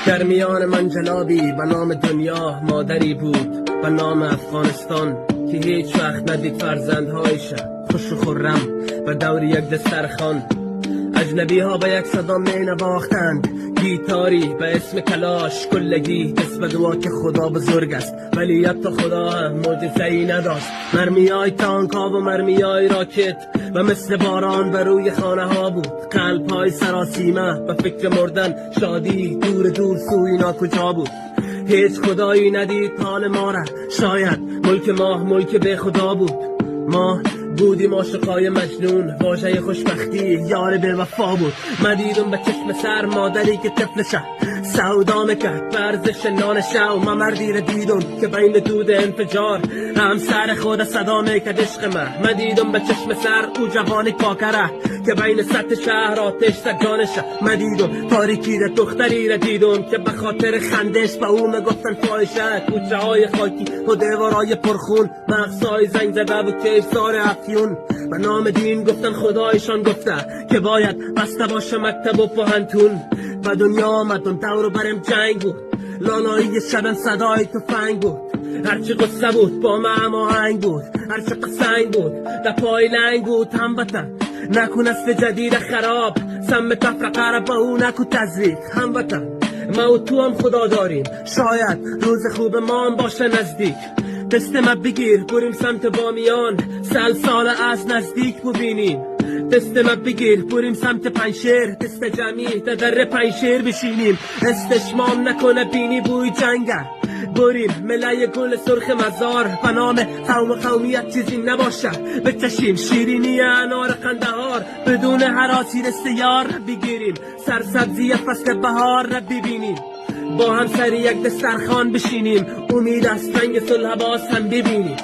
در میان منجلابی به نام دنیا مادری بود به نام افغانستان که هیچ وقت ندید فرزندهایش خوش و خرم به دور یک دسترخوان. اجنبی ها به یک صدا می نواختند گیتاری به اسم کلاش کلگی، اسم دعا که خدا بزرگ است ولی حتی خدا هم معجزه‌ای نداشت. مرمیای تانکا و مرمیای راکت و مثل باران بر روی خانه ها بود. قلب های سراسیمه به فکر مردن، شادی دور دور سوی ناکجا بود. هیچ خدایی ندید حال ما را، شاید ملک ما ملک به خدا بود. ما بودیم عاشقای مجنون، واژه خوشبختی یار به وفا بود. من دیدم به چشم سر مادری که طفلشه سودا میکرد ورزش نانشه، و من مردی را دیدم که بین دود انفجار همسر خود صدا میکرد عشق من دیدم به چشم سر او جوانی پاکره که بین سطح شهر آتش سجانشه. من دیدم تاریکی را دختری را دیدم که به خاطر خندش به او میگفتن فاحشه. کوچه های خاکی و دیوارای پرخون، مغزهای زنگ زده و کیفسار افیون. به نام دین گفتن خدایشان گفته که باید بسته باشه مکتب و پوهنتون. و دنیا آمدن دور برم جنگ بود، لالایی شبن صدای تفنگ بود. هرچی قصه بود با من هماهنگ بود، هرچی قسنگ بود در پای لنگ بود. هموطن نکن اصل جدید خراب، سم تفرقه را با او نکن تزریق. هموطن ما و تو هم خدا داریم، شاید روز خوب ما هم باشه نزدیک. دست ما بگیر بریم سمت بامیان، سال از نزدیک ببینیم. دست ما بگیر بریم سمت پنشیر، دست جمعی در پنشیر بشینیم. استشمام نکنه بینی بوی جنگه، بریم ملای گل سرخ مزار. به نام قوم و قومیت چیزی نباشه، بچشیم شیرینی انار قندهار. بدون حراسی دست یار بگیریم، سرسبزی فصل بهار را ببینیم. با هم سر یک دسترخوان بشینیم، امید از رنگ صلح باز هم ببینیم.